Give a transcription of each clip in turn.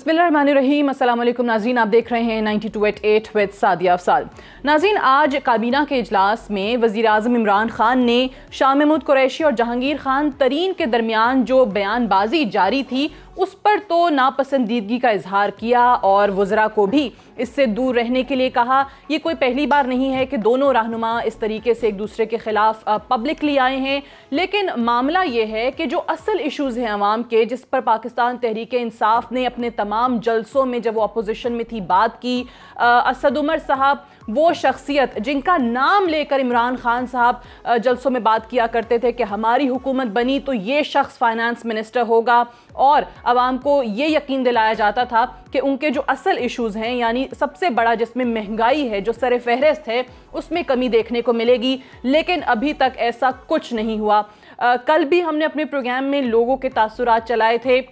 बिस्मिल्लाहिर्रहमानिर्रहीम। अस्सलाम वालेकुम नाज़रीन, आप देख रहे हैं 92@8 विद सादिया अफसाल। नाज़रीन, आज काबीना के इजलास में वज़ीर आज़म इमरान खान ने शाह महमूद कुरैशी और जहांगीर खान तरीन के दरमियान जो बयानबाजी जारी थी उस पर तो नापसंदीदगी का इजहार किया और वज़रा को भी इससे दूर रहने के लिए कहा। ये कोई पहली बार नहीं है कि दोनों रहनुमा इस तरीके से एक दूसरे के ख़िलाफ़ पब्लिकली आए हैं, लेकिन मामला ये है कि जो असल इशूज़ हैं अवाम के, जिस पर पाकिस्तान तहरीक इंसाफ ने अपने तमाम जलसों में जब वो अपोजिशन में थी बात की, असद उमर साहब वो शख्सियत जिनका नाम लेकर इमरान खान साहब जलसों में बात किया करते थे कि हमारी हुकूमत बनी तो ये शख्स फाइनेंस मिनिस्टर होगा, और अवाम को ये यकीन दिलाया जाता था कि उनके जो असल इश्यूज़ हैं, यानी सबसे बड़ा जिसमें महंगाई है जो सर फहरिस्त है, उसमें कमी देखने को मिलेगी। लेकिन अभी तक ऐसा कुछ नहीं हुआ। कल भी हमने अपने प्रोग्राम में लोगों के तासुरात चलाए थे।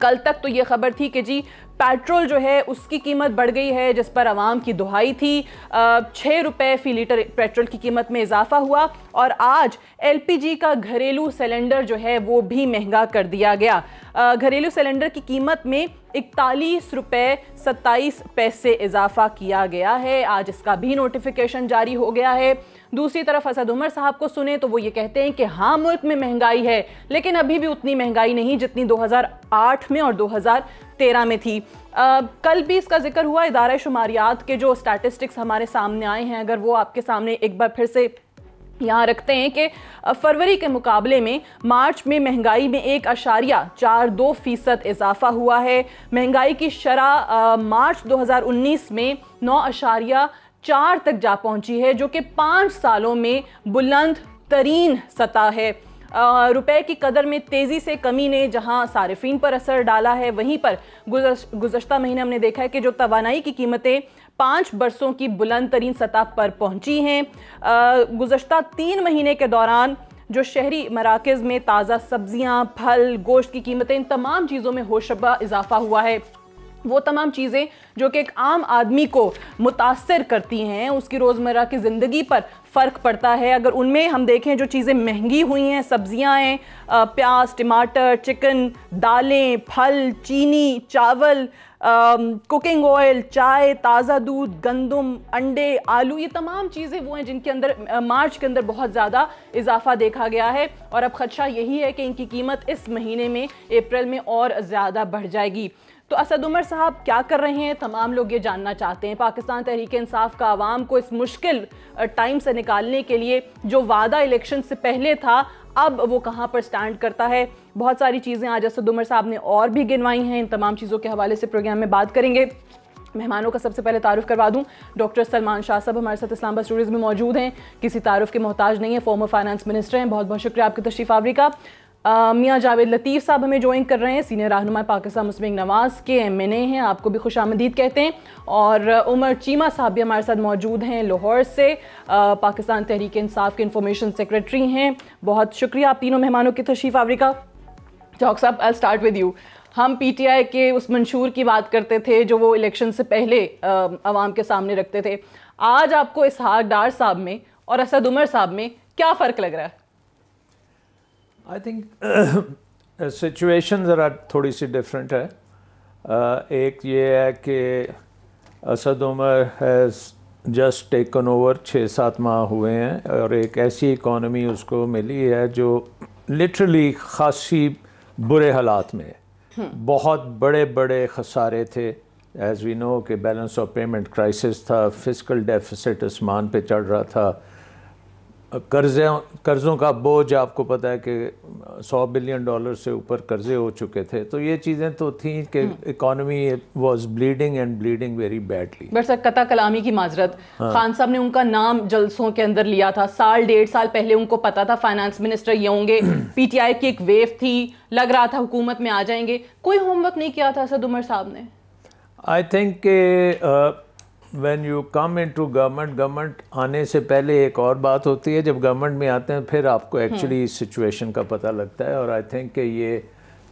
कल तक तो ये खबर थी कि जी पेट्रोल जो है उसकी कीमत बढ़ गई है, जिस पर आवाम की दुहाई थी। 6 रुपये फ़ी लीटर पेट्रोल की कीमत में इजाफा हुआ और आज LPG का घरेलू सिलेंडर जो है वो भी महंगा कर दिया गया। घरेलू सिलेंडर की कीमत में 41 रुपये 27 पैसे इजाफा किया गया है। आज इसका भी नोटिफिकेशन जारी हो गया है। दूसरी तरफ असद उमर साहब को सुने तो वो ये कहते हैं कि हाँ, मुल्क में महंगाई है, लेकिन अभी भी उतनी महंगाई नहीं जितनी 2008 में और 2013 में थी। कल भी इसका जिक्र हुआ। इदारा शुमारियात के जो स्टैटिस्टिक्स हमारे सामने आए हैं, अगर वो आपके सामने एक बार फिर से यहाँ रखते हैं कि फरवरी के मुकाबले में मार्च में महंगाई में 1.42% इजाफा हुआ है। महंगाई की शरह मार्च 2019 में 9.4 तक जा पहुंची है, जो कि 5 सालों में बुलंद तरीन सतह है। रुपए की कदर में तेज़ी से कमी ने जहां सारिफीन पर असर डाला है, वहीं पर गुज़श्ता महीने हमने देखा है कि जो तवानाई की कीमतें 5 बरसों की बुलंद तरीन सतह पर पहुंची हैं। गुज़श्ता 3 महीने के दौरान जो शहरी मराकज़ में ताज़ा सब्जियां, फल, गोश्त की कीमतें, इन तमाम चीज़ों में होशरुबा इजाफा हुआ है। वो तमाम चीज़ें जो कि एक आम आदमी को मुतासर करती हैं, उसकी रोज़मर्रा की ज़िंदगी पर फ़र्क पड़ता है। अगर उनमें हम देखें जो चीज़ें महंगी हुई हैं, सब्जियां हैं, प्याज, टमाटर, चिकन, दालें, फल, चीनी, चावल, कुकिंग ऑयल, चाय, ताज़ा दूध, गंदम, अंडे, आलू, ये तमाम चीज़ें वो हैं जिनके अंदर मार्च के अंदर बहुत ज़्यादा इजाफा देखा गया है। और अब ख़दशा यही है कि इनकी कीमत इस महीने में, अप्रैल में और ज़्यादा बढ़ जाएगी। तो असद उमर साहब क्या कर रहे हैं, तमाम लोग ये जानना चाहते हैं। पाकिस्तान तहरीक इंसाफ का आवाम को इस मुश्किल टाइम से निकालने के लिए जो वादा इलेक्शन से पहले था, अब वो कहाँ पर स्टैंड करता है। बहुत सारी चीज़ें आज असद उमर साहब ने और भी गिनवाई हैं। इन तमाम चीज़ों के हवाले से प्रोग्राम में बात करेंगे। मेहमानों का सबसे पहले तारुफ करवा दूं। डॉक्टर सलमान शाह साहब हमारे साथ इस्लामाबाद स्टूडियोज़ में मौजूद हैं, किसी तारुफ के मोहताज नहीं है, फॉर्मर फाइनेंस मिनिस्टर हैं। बहुत बहुत शुक्रिया आपकी तशरीफ़ आवरी का। मियाँ जावेद लतीफ़ साहब हमें ज्वाइन कर रहे हैं, सीनियर रहनुमा पाकिस्तान मुस्लिम लीग नवाज़ के MNA हैं, आपको भी खुशामदीद कहते हैं। और उमर चीमा साहब भी हमारे साथ मौजूद हैं, लाहौर से, पाकिस्तान तहरीक इंसाफ के इंफॉर्मेशन सेक्रेटरी हैं। बहुत शुक्रिया आप तीनों मेहमानों की तशरीफ़ आवरी का। डॉक्टर साहब, आई स्टार्ट विद यू। हम PTI के उस मंशूर की बात करते थे जो वो इलेक्शन से पहले आवाम के सामने रखते थे। आज आपको इसहाक डार साहब में और असद उमर साहब में क्या फ़र्क लग रहा है? आई थिंक सिचुएशन ज़रा थोड़ी सी डिफरेंट है। एक ये है कि Asad Umar has just taken over, 6-7 माह हुए हैं और एक ऐसी इकॉनमी उसको मिली है जो लिटरली खासी बुरे हालात में है। बहुत बड़े बड़े खसारे थे। एज़ वी नो कि बैलेंस ऑफ पेमेंट क्राइसिस था, फिस्कल डेफिसिट आसमान पे चढ़ रहा था, कर्ज़ों का बोझ, आपको पता है कि $100 बिलियन से ऊपर कर्ज़े हो चुके थे। तो ये चीज़ें तो थी कि economy was bleeding and bleeding very badly. But sir, कता कलामी की माजरत, खान साहब ने उनका नाम जलसों के अंदर लिया था। 1.5 साल पहले उनको पता था फाइनेंस मिनिस्टर ये होंगे। PTI की एक वेव थी, लग रहा था हुकूमत में आ जाएंगे। कोई होमवर्क नहीं किया था असद उमर साहब ने? I think when you come into government आने से पहले एक और बात होती है, जब गवर्नमेंट में आते हैं फिर आपको एक्चुअली इस सिचुएशन का पता लगता है। और आई थिंक कि ये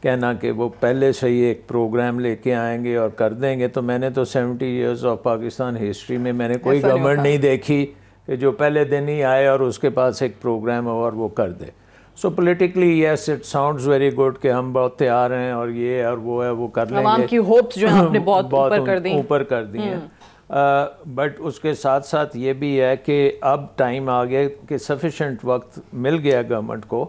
कहना कि वो पहले से ही एक प्रोग्राम लेके आएंगे और कर देंगे, तो मैंने तो 70 ईयर्स ऑफ पाकिस्तान हिस्ट्री में मैंने कोई गवर्नमेंट नहीं देखी कि जो पहले दिन ही आए और उसके पास एक प्रोग्राम हो और वो कर दे। So politically yes it sounds very good कि हम बहुत तैयार हैं और ये और वो है, वो कर लेंगे। आवाम की होप्स जो है आपने बहुत ऊपर कर दी हैं। बट उसके साथ साथ ये भी है कि अब टाइम आ गया कि सफिशेंट वक्त मिल गया गवर्नमेंट को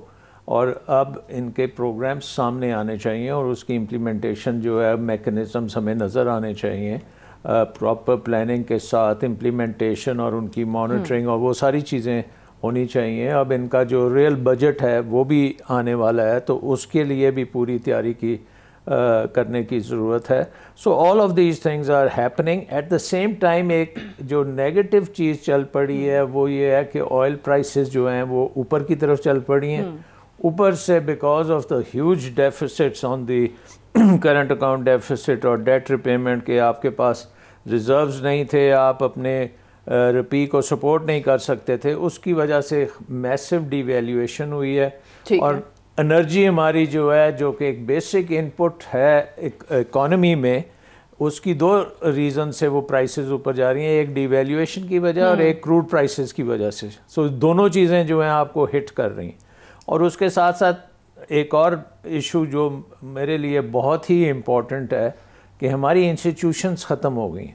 और अब इनके प्रोग्राम्स सामने आने चाहिए और उसकी इम्प्लीमेंटेशन जो है मैकेनिज़म्स हमें नज़र आने चाहिए प्रॉपर प्लानिंग के साथ इम्प्लीमेंटेशन और उनकी मॉनिटरिंग और वो सारी चीज़ें होनी चाहिए। अब इनका जो रियल बजट है वो भी आने वाला है तो उसके लिए भी पूरी तैयारी की करने की ज़रूरत है। So all of these things are happening at the same time. एक जो नेगेटिव चीज़ चल पड़ी है वो ये है कि ऑयल प्राइसेस जो हैं वो ऊपर की तरफ चल पड़ी हैं, ऊपर से because of the huge deficits on the current account deficit और डेट रिपेमेंट के आपके पास रिजर्व्स नहीं थे, आप अपने रुपये को सपोर्ट नहीं कर सकते थे, उसकी वजह से मैसिव डिवैल्यूएशन हुई है। और एनर्जी हमारी जो है जो कि एक बेसिक इनपुट है इकॉनमी में, उसकी दो रीज़न से वो प्राइसेस ऊपर जा रही हैं, एक डिवैल्यूएशन की वजह और एक क्रूड प्राइसेस की वजह से। सो दोनों चीज़ें जो हैं आपको हिट कर रही हैं। और उसके साथ साथ एक और इशू जो मेरे लिए बहुत ही इम्पोर्टेंट है कि हमारी इंस्टीट्यूशंस ख़त्म हो गई।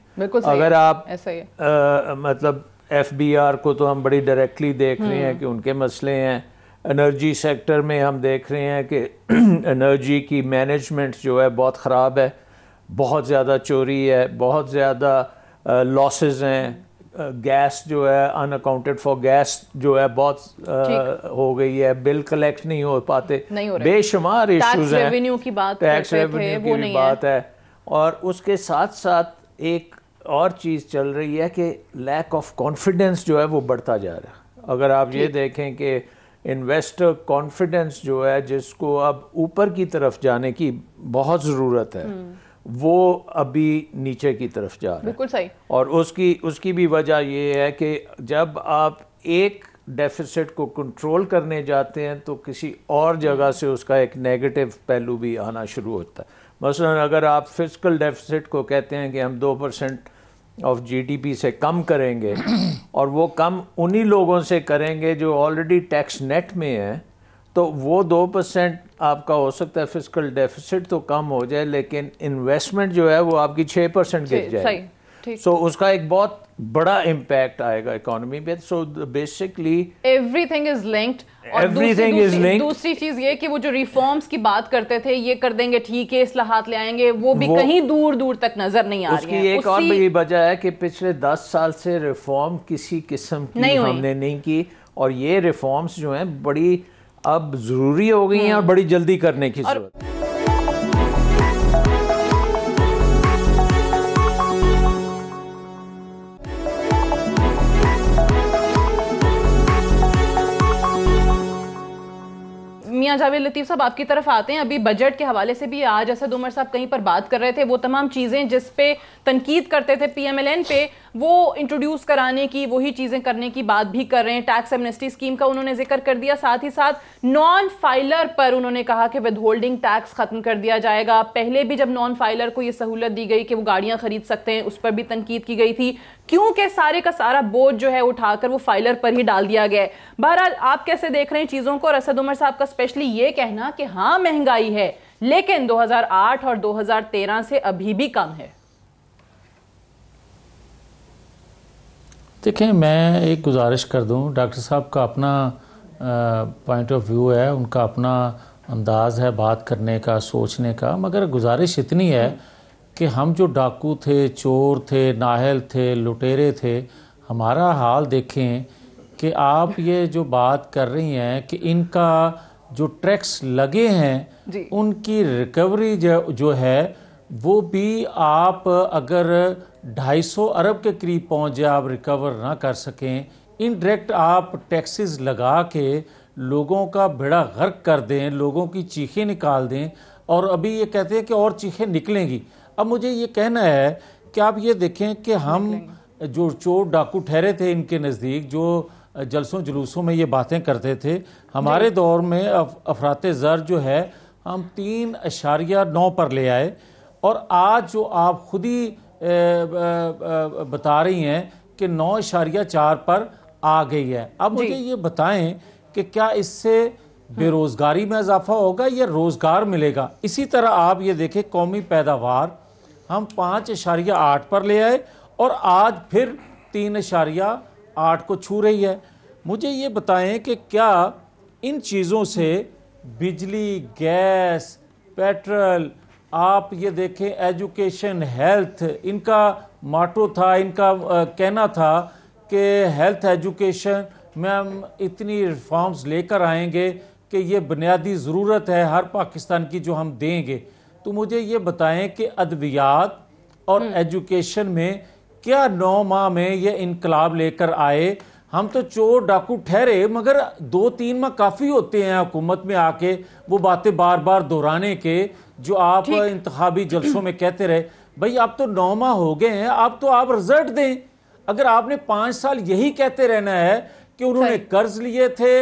अगर आप ऐसा ही है। मतलब FBR को तो हम बड़ी डायरेक्टली देख रहे हैं कि उनके मसले हैं। एनर्जी सेक्टर में हम देख रहे हैं कि एनर्जी की मैनेजमेंट जो है बहुत ख़राब है, बहुत ज़्यादा चोरी है, बहुत ज़्यादा लॉसेस हैं। गैस जो है अनअकाउंटेड फॉर गैस जो है बहुत हो गई है, बिल कलेक्ट नहीं हो पाते, बेशुमार इश्यूज हैं। टैक्स रेवेन्यू की बात है। और उसके साथ साथ एक और चीज़ चल रही है कि लैक ऑफ कॉन्फिडेंस जो है वो बढ़ता जा रहा है। अगर आप ये देखें कि इन्वेस्टर कॉन्फिडेंस जो है जिसको अब ऊपर की तरफ जाने की बहुत ज़रूरत है वो अभी नीचे की तरफ जा रहा है। बिल्कुल सही। और उसकी भी वजह ये है कि जब आप एक डेफिसिट को कंट्रोल करने जाते हैं तो किसी और जगह से उसका एक नेगेटिव पहलू भी आना शुरू होता है। मसलन अगर आप फिस्कल डेफिसिट को कहते हैं कि हम 2% ऑफ GDP से कम करेंगे और वो कम उन्हीं लोगों से करेंगे जो ऑलरेडी टैक्स नेट में है, तो वो 2% आपका हो सकता है फिस्कल डेफिसिट तो कम हो जाए लेकिन इन्वेस्टमेंट जो है वो आपकी 6% गिर जाए। सो उसका एक बहुत बड़ा इम्पैक्ट आएगा इकोनॉमी पे। So basically everything is linked. और दूसरी चीज ये कि वो जो रिफॉर्म्स की बात करते थे ये कर देंगे ठीक है, इस्लाहात ले आएंगे, वो भी कहीं दूर दूर तक नजर नहीं आ रही है। उसकी एक और भी वजह है कि पिछले 10 साल से रिफॉर्म किसी किस्म की हमने नहीं की और ये रिफॉर्म्स जो हैं बड़ी अब जरूरी हो गई हैं और बड़ी जल्दी करने की जरूरत है। मियां जावेद लतीफ़ साहब आपकी तरफ आते हैं। अभी बजट के हवाले से भी आज असद उमर साहब कहीं पर बात कर रहे थे, वो तमाम चीज़ें जिस पे तनकीद करते थे PMLN पे वो इंट्रोड्यूस कराने की, वही चीज़ें करने की बात भी कर रहे हैं। टैक्स एमनेस्टी स्कीम का उन्होंने जिक्र कर दिया, साथ ही साथ नॉन फाइलर पर उन्होंने कहा कि विद होल्डिंग टैक्स खत्म कर दिया जाएगा। पहले भी जब नॉन फाइलर को ये सहूलत दी गई कि वो गाड़ियां खरीद सकते हैं, उस पर भी तनकीद की गई थी, क्योंकि सारे का सारा बोझ जो है उठाकर वो फाइलर पर ही डाल दिया गया है। बहरहाल आप कैसे देख रहे हैं चीज़ों को? और असद उमर साहब का स्पेशली ये कहना कि हाँ महंगाई है लेकिन 2008 और 2013 से अभी भी कम है। देखें, मैं एक गुजारिश कर दूं, डॉक्टर साहब का अपना पॉइंट ऑफ व्यू है, उनका अपना अंदाज़ है बात करने का, सोचने का, मगर गुजारिश इतनी है कि हम जो डाकू थे, चोर थे, नाहल थे, लुटेरे थे, हमारा हाल देखें कि आप ये जो बात कर रही हैं कि इनका जो टैक्स लगे हैं उनकी रिकवरी जो है वो भी आप अगर 250 अरब के करीब पहुंच जाए, आप रिकवर ना कर सकें, इनडायरेक्ट आप टैक्सेस लगा के लोगों का बेड़ा गर्क कर दें, लोगों की चीखें निकाल दें और अभी ये कहते हैं कि और चीखें निकलेंगी। अब मुझे ये कहना है कि आप ये देखें कि हम जो चोर डाकू ठहरे थे इनके नज़दीक, जो जलसों जुलूसों में ये बातें करते थे, हमारे दौर में अफराते ज़र जो है हम 3.9 पर ले आए और आज जो आप खुद ही बता रही हैं कि 9.4 पर आ गई है। अब मुझे ये बताएं कि क्या इससे बेरोजगारी में इजाफा होगा या रोजगार मिलेगा। इसी तरह आप ये देखें, कौमी पैदावार हम 5.8 पर ले आए और आज फिर 3.8 को छू रही है। मुझे ये बताएं कि क्या इन चीज़ों से बिजली, गैस, पेट्रोल, आप ये देखें एजुकेशन, हेल्थ, इनका माटो था, इनका कहना था कि हेल्थ एजुकेशन में हम इतनी रिफॉर्म्स लेकर आएंगे कि ये बुनियादी ज़रूरत है हर पाकिस्तान की जो हम देंगे। तो मुझे ये बताएं कि अद्वियात और एजुकेशन में क्या 9 माह में ये इनकलाब लेकर आए। हम तो चोर डाकू ठहरे, मगर 2-3 माह काफ़ी होते हैं हुकूमत में आके वो बातें बार बार दोहराने के जो आप इंतखाबी जलसों में कहते रहे। भाई अब तो 9 माह हो गए हैं, अब तो आप रिजल्ट दें। अगर आपने 5 साल यही कहते रहना है कि उन्होंने कर्ज लिए थे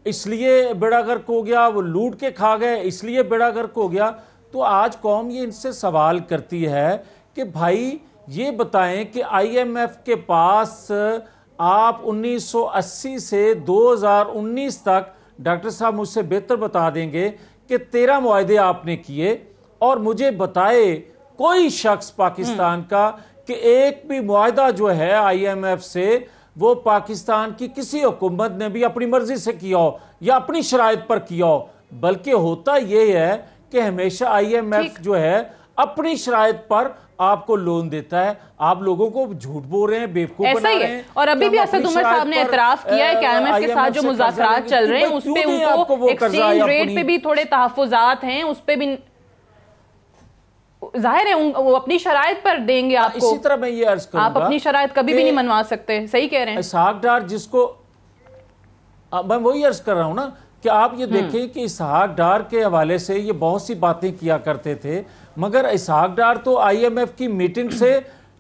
इसलिए बेड़ा गर्क हो गया, वो लूट के खा गए इसलिए बेड़ा गर्क हो गया, तो आज कौम ये इनसे सवाल करती है कि भाई ये बताएं कि IMF के पास आप 1980 से 2019 तक, डॉक्टर साहब मुझसे बेहतर बता देंगे कि 13 मुआहदे आपने किए, और मुझे बताए कोई शख्स पाकिस्तान का कि एक भी मुआहदा जो है IMF से वो पाकिस्तान की किसी हुकूमत ने भी अपनी मर्जी से किया हो या अपनी शराइत पर किया हो। बल्कि होता यह है कि हमेशा IMF जो है अपनी शराइत पर आपको लोन देता है। आप लोगों को झूठ बोल रहे हैं, बेवकूफ बना रहे हैं। और अभी भी असद उमर साहब ने एतराफ किया है कि IMF के साथ जो मुज़ाकरात चल रहे हैं उस पे उनको एक्सचेंज रेट पे भी थोड़े तहफ़्फ़ुज़ात हैं, उस पे भी जाहिर है वो अपनी शराइत पर देंगे आपको। इसी तरह मैं ये अर्ज करूंगा, आप अपनी शराइत कभी भी नहीं मनवा सकते। सही कह रहे हैं। इसहाक डार, जिसको मैं वही अर्ज कर रहा हूं ना कि आप ये देखें कि इसहाक डार के हवाले से ये बहुत सी बातें किया करते थे, मगर इसहाक डार तो IMF की मीटिंग से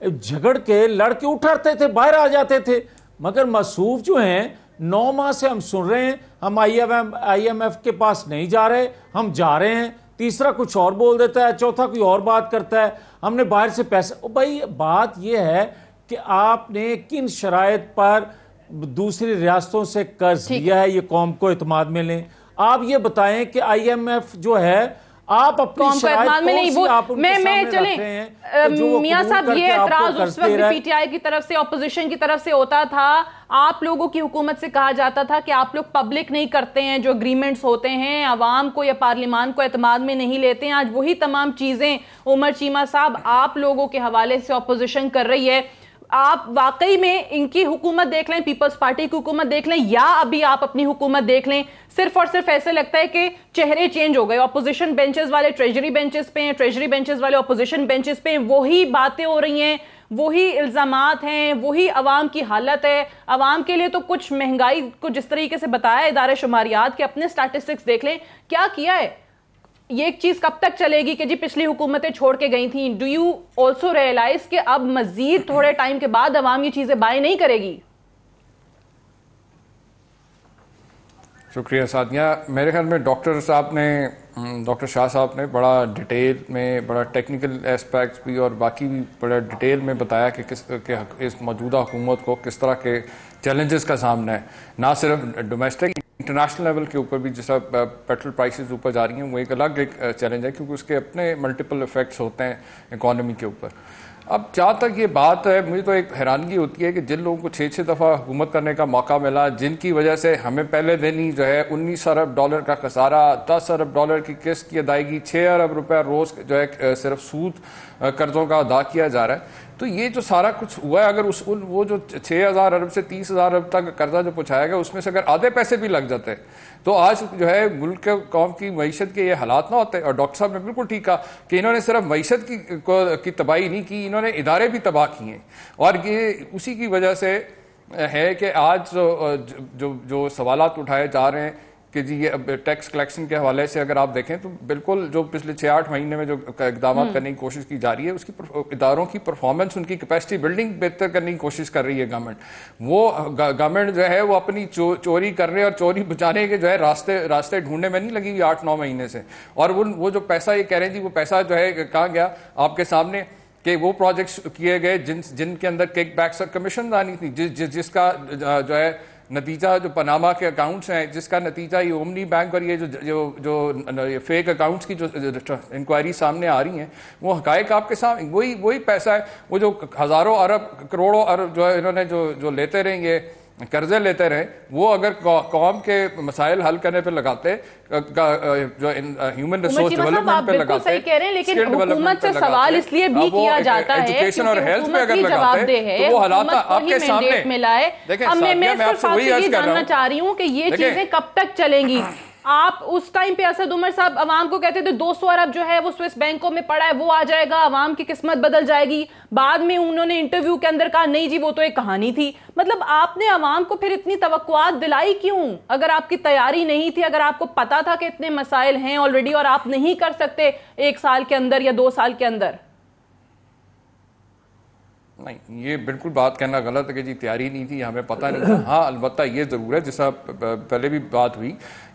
झगड़ के लड़के उठते थे, बाहर आ जाते थे। मगर मसूफ जो हैं 9 माह से हम सुन रहे हैं हम IMF के पास नहीं जा रहे, हम जा रहे हैं। तीसरा कुछ और बोल देता है, चौथा कोई और बात करता है, हमने बाहर से पैसा। भाई बात यह है कि आपने किन शराइत पर दूसरी रियासतों से कर्ज लिया है, ये कौम को इत्मीनान में लें। आप ये बताएं कि IMF जो है आप अपनी शराइत में नहीं, वो मैं चले मियां साहब, ये एतराज उस वक्त PTI की तरफ से, ऑपोजिशन की तरफ से होता था। आप लोगों की हुकूमत से कहा जाता था कि आप लोग पब्लिक नहीं करते हैं जो एग्रीमेंट्स होते हैं, अवाम को या पार्लियामान को एतमाद में नहीं लेते हैं। आज वही तमाम चीजें उमर चीमा साहब आप लोगों के हवाले से ऑपोजिशन कर रही है। आप वाकई में इनकी हुकूमत देख लें, पीपल्स पार्टी की हुकूमत देख लें, या अभी आप अपनी हुकूमत देख लें, सिर्फ और सिर्फ ऐसे लगता है कि चेहरे चेंज हो गए। ऑपोजिशन बेंचेस वाले ट्रेजरी बेंचेस पे हैं, ट्रेजरी बेंचेस वाले ऑपोजिशन बेंचेस पे हैं, वही बातें हो रही हैं, वही इल्जामात हैं, वही अवाम की हालत है। अवाम के लिए तो कुछ महंगाई को जिस तरीके से बताया इदारे शुमारियात के, अपने स्टैटिस्टिक्स देख लें क्या किया है। ये एक चीज कब तक चलेगी कि जी पिछली हुकूमतें छोड़ के गई थी? डू यू ऑल्सो रियलाइज कि अब मजीद थोड़े टाइम के बाद अवाम ये चीजें बाय नहीं करेगी? शुक्रिया सादिया। मेरे ख्याल में डॉक्टर शाह साहब ने बड़ा डिटेल में, बड़ा टेक्निकल एस्पेक्ट्स भी और बाकी भी बड़ा डिटेल में बताया कि इस मौजूदा हुकूमत को किस तरह के चैलेंजेस का सामना है, ना सिर्फ डोमेस्टिक, इंटरनेशनल लेवल के ऊपर भी। जैसा पेट्रोल प्राइसेस ऊपर जा रही हैं, वो एक अलग चैलेंज है क्योंकि उसके अपने मल्टीपल इफेक्ट्स होते हैं इकॉनमी के ऊपर। अब जहाँ तक ये बात है, मुझे तो एक हैरानगी होती है कि जिन लोगों को 6 दफ़ा हुकूमत करने का मौका मिला, जिनकी वजह से हमें पहले दिन ही जो है 19 अरब डॉलर का खसारा, 10 अरब डॉलर की किस्त की अदायगी, 6 अरब रुपया रोज़ जो है सिर्फ सूद कर्ज़ों का अदा किया जा रहा है। तो ये जो सारा कुछ हुआ है, अगर वो जो 6,000 अरब से 30,000 अरब तक कर्जा जो पहुँचाया गया, उसमें से अगर आधे पैसे भी लग जाते तो आज जो है मुल्क के कौम की मईशत के ये हालात ना होते। और डॉक्टर साहब ने बिल्कुल ठीक कहा कि इन्होंने सिर्फ मईशत की तबाही नहीं की, इन्होंने इदारे भी तबाह किए हैं। और ये उसी की वजह से है कि आज जो सवालात उठाए जा रहे हैं कि जी ये टैक्स कलेक्शन के हवाले से अगर आप देखें तो बिल्कुल जो पिछले 6-8 महीने में जो इकदाम करने की कोशिश की जा रही है, उसकी इदारों की परफॉर्मेंस, उनकी कैपेसिटी बिल्डिंग बेहतर करने की कोशिश कर रही है गवर्नमेंट। वो गवर्नमेंट जो है वो अपनी चोरी करने और चोरी बचाने के जो है रास्ते ढूंढने में नहीं लगी हुई 8-9 महीने से। और वो जो पैसा ये कह रहे हैं जी, वो पैसा जो है कहाँ गया आपके सामने कि वो प्रोजेक्ट्स किए गए जिनके अंदर किक बैक्स और कमीशन आनी थी, जिसका जो है नतीजा जो पनामा के अकाउंट्स हैं, जिसका नतीजा ये ओमनी बैंक और ये जो फेक अकाउंट्स की जो इंक्वायरी सामने आ रही हैं, वो हकायक आपके सामने, वही पैसा है, वो जो हज़ारों अरब करोड़ों अरब जो है इन्होंने जो लेते रहेंगे, कर्जे लेते रहे, वो अगर कौम के मसाइल हल करने पे लगाते, जो ह्यूमन रिसोर्स डेवलपमेंट पे लगाते, सही कह रहे हैं, लेकिन हुकूमत से सवाल इसलिए भी किया जाता है एजुकेशन और हेल्थ पे अगर लगाते तो वो हालात आपके सामने मिलाए। मैं सिर्फ आपसे ये जानना चाह रही हूँ कि ये चीजें कब तक चलेंगी? आप उस टाइम पे असद उमर साहब अवाम को कहते थे 200 अरब जो है वो स्विस बैंकों में पड़ा है, वो आ जाएगा, अवाम की किस्मत बदल जाएगी। बाद में उन्होंने इंटरव्यू के अंदर कहा नहीं जी वो तो एक कहानी थी। मतलब आपने अवाम को फिर इतनी तवक्कुआत दिलाई क्यों? अगर आपकी तैयारी नहीं थी, अगर आपको पता था कि इतने मसाइल हैं ऑलरेडी और आप नहीं कर सकते 1 साल के अंदर या 2 साल के अंदर। नहीं, ये बिल्कुल बात कहना गलत है कि जी तैयारी नहीं थी, हमें पता नहीं था। हाँ, अलबत्ता ये ज़रूर है, जैसा पहले भी बात हुई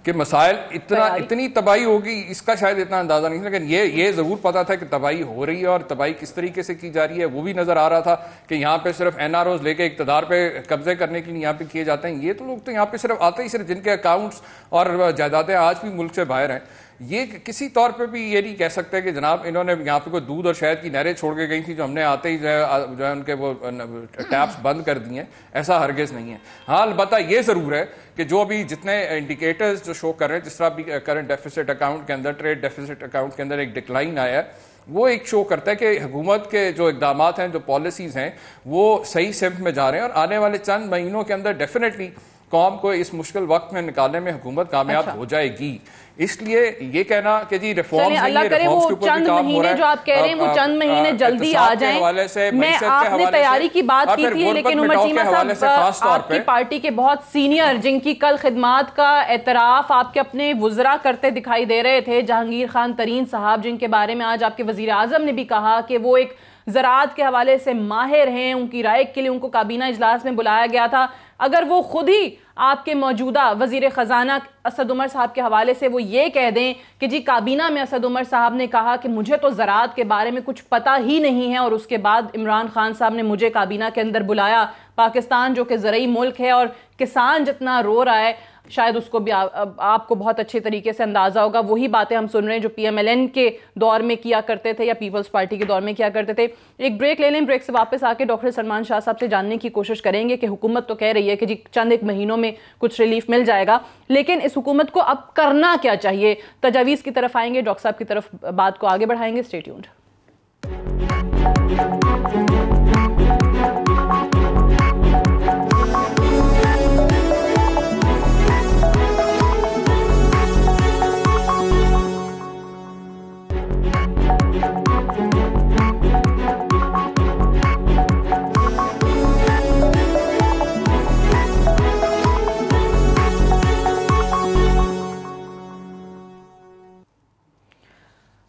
कि मसाइल इतनी तबाही होगी इसका शायद इतना अंदाज़ा नहीं था, लेकिन ये ज़रूर पता था कि तबाही हो रही है और तबाही किस तरीके से की जा रही है। वो भी नज़र आ रहा था कि यहाँ पे सिर्फ NROs लेके इक़्तिदार पे कब्जे करने के लिए यहाँ पे किए जाते हैं। ये तो लोग तो यहाँ पे सिर्फ आते ही सिर्फ जिनके अकाउंट्स और जायदादें आज भी मुल्क से बाहर हैं। ये किसी तौर पे भी ये नहीं कह सकते कि जनाब इन्होंने यहाँ पे कोई दूध और शहद की नहरें छोड़ के गई थी जो हमने आते ही जो है उनके वो टैप्स बंद कर दिए। ऐसा हरगिज़ नहीं है। हाँ, अलबत्ता ये ज़रूर है कि जो अभी जितने इंडिकेटर्स जो शो कर रहे हैं, जिस तरह भी करंट डेफिसिट अकाउंट के अंदर, ट्रेड डेफिसिट अकाउंट के अंदर एक डिक्लाइन आया है, वो एक शो करता है कि हुकूमत के जो इकदामात हैं, जो पॉलिसीज़ हैं, वो सही सिमत में जा रहे हैं और आने वाले चंद महीनों के अंदर डेफिनेटली कौम को इस मुश्किल वक्त में निकालने में हुकूमत कामयाब हो जाएगी। इसलिए ये कहना कि जी रिफॉर्म्स अल्लाह करे वो चंद महीने जो आप कह रहे हैं वो चंद महीने जल्दी आ जाएं। मैं आपने तैयारी की बात की थी, लेकिन उमर चीमा साहब आपकी पार्टी के बहुत सीनियर जिनकी कल खिदमात का एतराफ आपके अपने वुज़रा करते दिखाई दे रहे थे, जहांगीर खान तरीन साहब, जिनके बारे में आज आपके वज़ीर आज़म ने भी कहा कि वो एक ज़राअत के हवाले से माहिर हैं, उनकी राय के लिए उनको काबीना इजलास में बुलाया गया था। अगर वो खुद ही आपके मौजूदा वज़ीर ख़जाना असद उमर साहब के हवाले से वो ये कह दें कि जी काबीना में असद उमर साहब ने कहा कि मुझे तो ज़राअत के बारे में कुछ पता ही नहीं है, और उसके बाद इमरान खान साहब ने मुझे काबीना के अंदर बुलाया, पाकिस्तान जो कि ज़रई मुल्क है और किसान जितना रो रहा है, शायद उसको भी आपको बहुत अच्छे तरीके से अंदाज़ा होगा। वही बातें हम सुन रहे हैं जो PMLN के दौर में किया करते थे या पीपल्स पार्टी के दौर में किया करते थे। एक ब्रेक ले लें, ब्रेक से वापस आके डॉक्टर सलमान शाह साहब से जानने की कोशिश करेंगे कि हुकूमत तो कह रही है कि जी चंद एक महीनों में कुछ रिलीफ मिल जाएगा, लेकिन इस हुकूमत को अब करना क्या चाहिए? तजावीज़ की तरफ आएंगे, डॉक्टर साहब की तरफ बात को आगे बढ़ाएंगे। Stay tuned.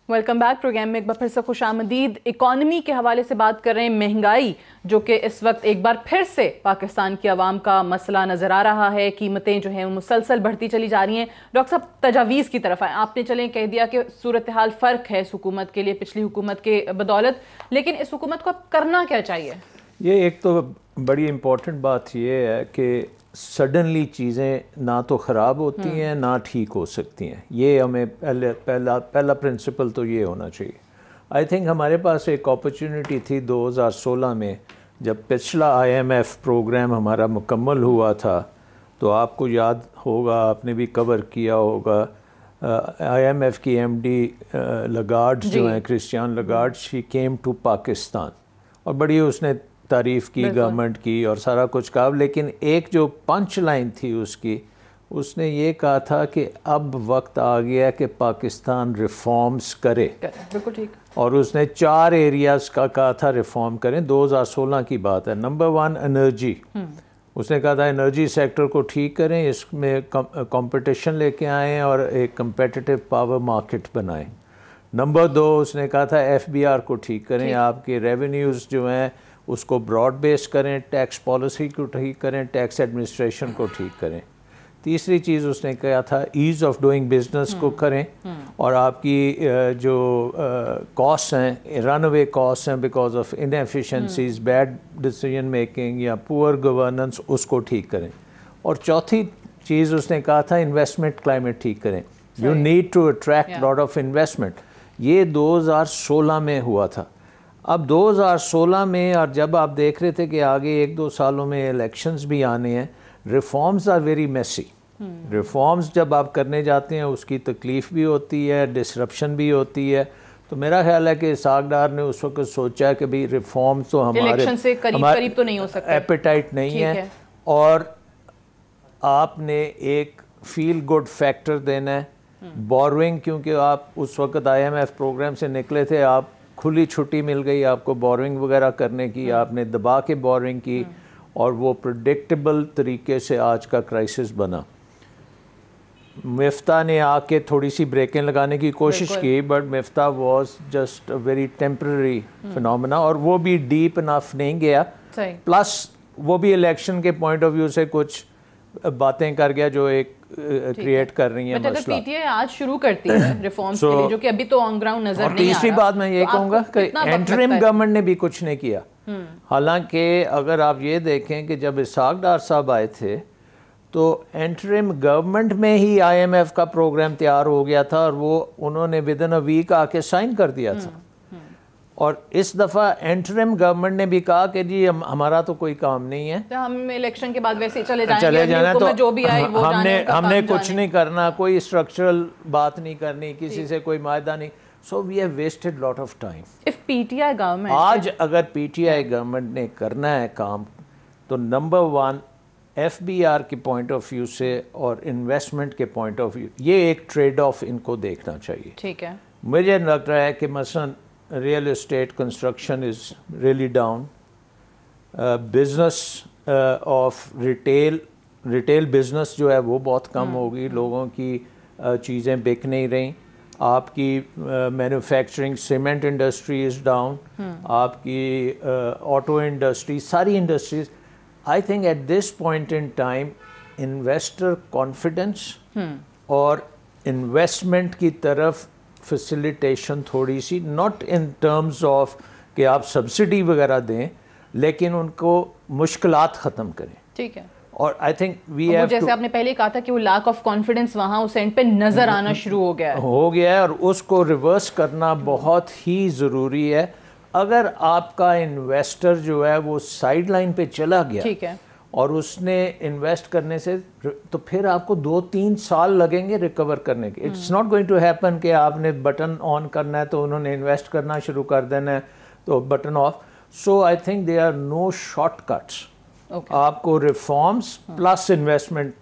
Welcome back. Program में एक बार फिर से खुशामदीद। इकॉनमी के हवाले से बात कर रहे हैं, महंगाई जो कि इस वक्त एक बार फिर से पाकिस्तान की आवाम का मसला नज़र आ रहा है, कीमतें जो हैं वो मुसलसल बढ़ती चली जा रही हैं। डॉक्टर साहब तजावीज़ की तरफ आए, आपने चलें कह दिया कि सूरत हाल फ़र्क है इस हुकूमत के लिए पिछली हुकूमत के बदौलत, लेकिन इस हुकूमत को अब करना क्या चाहिए? ये एक तो बड़ी इम्पॉर्टेंट बात ये है कि सडनली चीज़ें ना तो ख़राब होती हैं ना ठीक हो सकती हैं। ये हमें पहला प्रिंसिपल तो ये होना चाहिए। आई थिंक हमारे पास एक अपॉर्चुनिटी थी 2016 में, जब पिछला IMF प्रोग्राम हमारा मुकम्मल हुआ था, तो आपको याद होगा, आपने भी कवर किया होगा, IMF की MD लगार्ड जो हैं, Christine Lagarde, she came to Pakistan और बड़ी उसने तारीफ़ की गवर्नमेंट की और सारा कुछ कहा, लेकिन एक जो पंच लाइन थी उसकी, उसने ये कहा था कि अब वक्त आ गया कि पाकिस्तान रिफॉर्म्स करे। बिल्कुल ठीक। और उसने 4 एरियाज़ का कहा था रिफॉर्म करें। 2016 की बात है। नंबर 1 एनर्जी, उसने कहा था एनर्जी सेक्टर को ठीक करें, इसमें कंपटीशन लेके आएँ और एक कंपेटिटिव पावर मार्केट बनाएं। नंबर 2 उसने कहा था FBR को ठीक करें, आपके रेवेन्यूज़ जो हैं उसको ब्रॉड बेस करें, टैक्स पॉलिसी को ठीक करें, टैक्स एडमिनिस्ट्रेशन को ठीक करें। तीसरी चीज़ उसने कहा था ईज़ ऑफ डूइंग बिजनेस को करें और आपकी जो कॉस्ट हैं, रन अवे कॉस्ट हैं because of inefficiencies, bad decision making या पुअर गवर्नेंस, उसको ठीक करें। और चौथी चीज़ उसने कहा था इन्वेस्टमेंट क्लाइमेट ठीक करें, you need to attract lot of investment. ये 2016 में हुआ था। अब 2016 में, और जब आप देख रहे थे कि आगे 1-2 सालों में इलेक्शंस भी आने हैं, reforms are very messy. Reforms जब आप करने जाते हैं उसकी तकलीफ़ भी होती है, डिसरप्शन भी होती है। तो मेरा ख्याल है कि इसहाक डार ने उस वक्त सोचा कि भाई रिफॉर्म्स तो इलेक्शन से करीब तो नहीं हो सकता, एपेटाइट नहीं है, और आपने एक फील गुड फैक्टर देना है। बोरोइंग, क्योंकि आप उस वक्त IMF प्रोग्राम से निकले थे, आप खुली छुट्टी मिल गई आपको बोरोइंग वगैरह करने की, आपने दबा के बोरोइंग की, और वो प्रेडिक्टेबल तरीके से आज का क्राइसिस बना। मिफ्ता ने आके थोड़ी सी ब्रेकें लगाने की कोशिश की, but Miftah was just a very temporary phenomena, और वो भी डीप इनफ नहीं गया। प्लस वो भी इलेक्शन के पॉइंट ऑफ व्यू से कुछ बातें कर गया जो एक क्रिएट कर रही है मसला। पीटीआई आज शुरू करती है रिफॉर्म्स के लिए, जो कि अभी तो ऑन ग्राउंड नजर नहीं आ रहा। तीसरी बात मैं ये कहूँगा कि इंटरिम गवर्नमेंट ने भी कुछ नहीं किया। हालांकि अगर आप ये देखें कि जब इसहाक डार साहब आए थे तो इंटरिम गवर्नमेंट में ही IMF का प्रोग्राम तैयार हो गया था, और वो उन्होंने विद इन अ वीक आके साइन कर दिया था। और इस दफ़ा इंटरिम गवर्नमेंट ने भी कहा कि जी हमारा तो कोई काम नहीं है, तो हम इलेक्शन के बाद वैसे ही चले जाना, तो जो भी आए वो हमने कुछ नहीं करना, कोई स्ट्रक्चरल बात नहीं करनी, किसी से कोई मायदा नहीं। So we have wasted lot of time. If PTI government आज अगर PTI गवर्नमेंट ने करना है काम, तो नंबर 1 FBR के पॉइंट ऑफ व्यू से और इन्वेस्टमेंट के पॉइंट ऑफ व्यू, ये एक ट्रेड ऑफ इनको देखना चाहिए। ठीक है, मुझे लग रहा है कि मसलन real estate construction is really down, business of retail business जो है वो बहुत कम होगी, लोगों की चीज़ें बिक नहीं रही। आपकी manufacturing cement industry is down, आपकी ऑटो इंडस्ट्री, सारी industries. I think at this point in time investor confidence और इन्वेस्टमेंट की तरफ फैसिलिटेशन थोड़ी सी, नॉट इन टर्म्स ऑफ कि आप सब्सिडी वगैरह दें, लेकिन उनको मुश्किलात ख़त्म करें। ठीक है, और आई थिंक वी हैव, जैसे आपने पहले कहा था कि वो लैक ऑफ कॉन्फिडेंस वहाँ उस एंड पे नज़र आना शुरू हो गया है, और उसको रिवर्स करना बहुत ही ज़रूरी है। अगर आपका इन्वेस्टर जो है वो साइड लाइन पे चला गया, ठीक है, और उसने इन्वेस्ट करने से, तो फिर आपको 2-3 साल लगेंगे रिकवर करने के। It's not going to happen कि आपने बटन ऑन करना है तो उन्होंने इन्वेस्ट करना शुरू कर देना है तो button off. So I think there are no shortcuts. आपको रिफॉर्म्स प्लस इन्वेस्टमेंट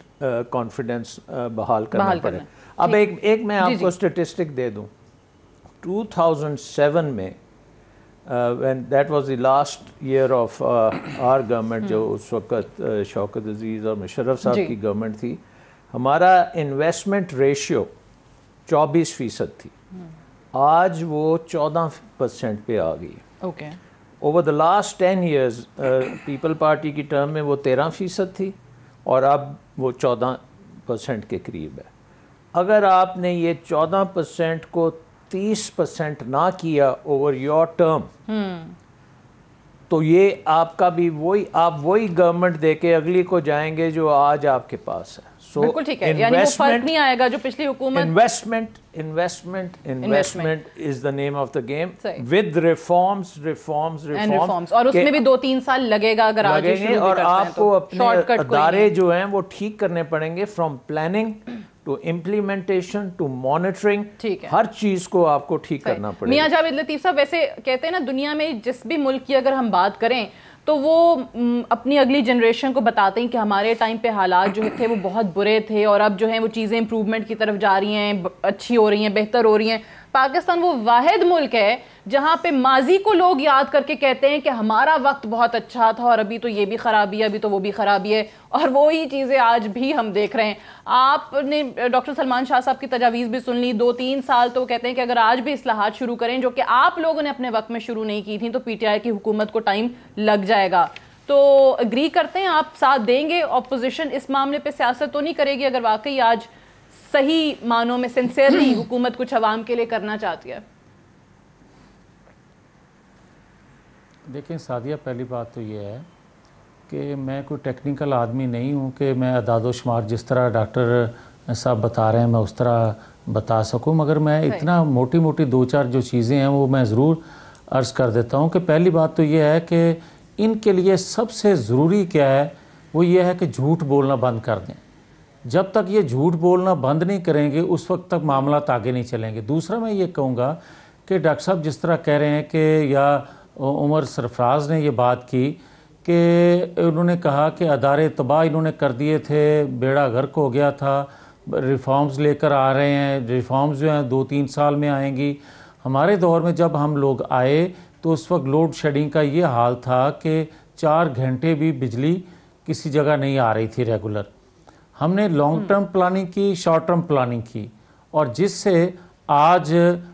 कॉन्फिडेंस बहाल करना पड़े। अब एक मैं आपको स्टेटिस्टिक दे दूं। 2007 में when that was the last year of our government, जो उस वक्त शौकत अजीज़ और मुशर्रफ साहब की गवर्नमेंट थी, हमारा इन्वेस्टमेंट रेशियो 24% थी। आज वो 14% पे आ गई। Okay, over the last 10 years people party की टर्म में वो 13% थी, और अब वो 14% के करीब है। अगर आपने ये 14% को 30% ना किया ओवर योर टर्म, तो ये आपका भी वही गवर्नमेंट देके अगली को जाएंगे जो आज आपके पास है। So, बिल्कुल ठीक है, यानी वो फर्क नहीं आएगा जो पिछली हुकूमत। Investment is the name of the game, with reforms, और उसमें भी 2-3 साल लगेगा अगर आज शुरू और आपको अपने अदारे जो हैं वो ठीक करने पड़ेंगे, from planning to implementation to monitoring, हर चीज को आपको ठीक करना पड़ेगा। मियां जावेद लतीफ साहब, वैसे कहते हैं ना, दुनिया में जिस भी मुल्क की अगर हम बात करें तो वो अपनी अगली जनरेशन को बताते हैं कि हमारे टाइम पे हालात जो थे वो बहुत बुरे थे, और अब जो है वो चीज़ें इम्प्रूवमेंट की तरफ जा रही हैं, अच्छी हो रही हैं, बेहतर हो रही हैं। पाकिस्तान वो वाहिद मुल्क है जहाँ पे माजी को लोग याद करके कहते हैं कि हमारा वक्त बहुत अच्छा था और अभी तो ये भी ख़राबी है, अभी तो वो भी ख़राबी है, और वही चीज़ें आज भी हम देख रहे हैं। आपने डॉक्टर सलमान शाह साहब की तजावीज़ भी सुन ली, 2-3 साल तो कहते हैं कि अगर आज भी इस्लाहात शुरू करें जो कि आप लोगों ने अपने वक्त में शुरू नहीं की थी, तो PTI की हुकूमत को टाइम लग जाएगा। तो अग्री करते हैं, आप साथ देंगे? ऑपोजिशन इस मामले पर सियासत तो नहीं करेगी अगर वाकई आज सही मानों में सिंसियरली हुकूमत कुछ अवाम के लिए करना चाहती है? देखें सादिया, पहली बात तो ये है कि मैं कोई टेक्निकल आदमी नहीं हूँ कि मैं अदाद शुमार जिस तरह डॉक्टर साहब बता रहे हैं मैं उस तरह बता सकूं, मगर मैं इतना मोटी मोटी दो चार जो चीज़ें हैं वो मैं ज़रूर अर्ज़ कर देता हूं कि पहली बात तो ये है कि इनके लिए सबसे ज़रूरी क्या है, वो ये है कि झूठ बोलना बंद कर दें। जब तक ये झूठ बोलना बंद नहीं करेंगे उस वक्त तक मामला आगे नहीं चलेंगे। दूसरा मैं ये कहूँगा कि डॉक्टर साहब जिस तरह कह रहे हैं कि या उमर सरफराज ने ये बात की कि उन्होंने कहा कि अदारे तबाह इन्होंने कर दिए थे, बेड़ा गर्क हो गया था, रिफॉर्म्स लेकर आ रहे हैं, रिफॉर्म्स जो हैं 2-3 साल में आएंगी। हमारे दौर में जब हम लोग आए तो उस वक्त लोड शेडिंग का ये हाल था कि 4 घंटे भी बिजली किसी जगह नहीं आ रही थी रेगुलर। हमने लॉन्ग टर्म प्लानिंग की, शॉर्ट टर्म प्लानिंग की, और जिससे आज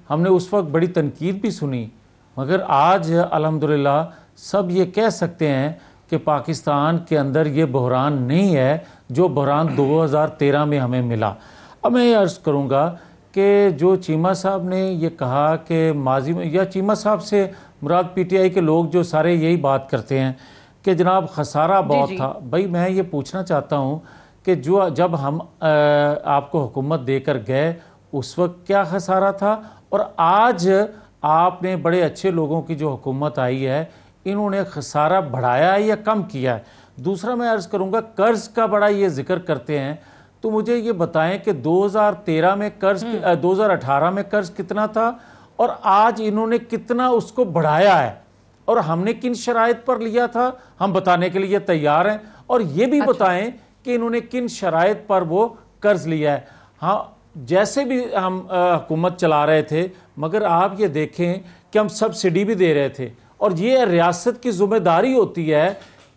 हमने उस वक्त बड़ी तनकीद भी सुनी, मगर आज अल्हम्दुलिल्लाह सब ये कह सकते हैं कि पाकिस्तान के अंदर ये बहरान नहीं है जो बहरान 2013 में हमें मिला। अब मैं ये अर्ज़ करूँगा कि जो चीमा साहब ने ये कहा कि माजी में, या चीमा साहब से मुराद पीटीआई के लोग जो सारे यही बात करते हैं कि जनाब खसारा बहुत था। भाई मैं ये पूछना चाहता हूँ कि जो जब हम आपको हुकूमत देकर गए उस वक्त क्या खसारा था, और आज आपने बड़े अच्छे लोगों की जो हुकूमत आई है इन्होंने खसारा बढ़ाया है या कम किया है। दूसरा मैं अर्ज़ करूँगा कर्ज़ का बड़ा ये जिक्र करते हैं, तो मुझे ये बताएं कि 2013 में कर्ज़ 2018 में कर्ज़ कितना था और आज इन्होंने कितना उसको बढ़ाया है, और हमने किन शराइत पर लिया था हम बताने के लिए तैयार हैं, और ये भी बताएं कि इन्होंने किन शराइत पर वो कर्ज़ लिया है। हाँ, जैसे भी हम हुकूमत चला रहे थे, मगर आप ये देखें कि हम सब्सिडी भी दे रहे थे, और ये रियासत की जिम्मेदारी होती है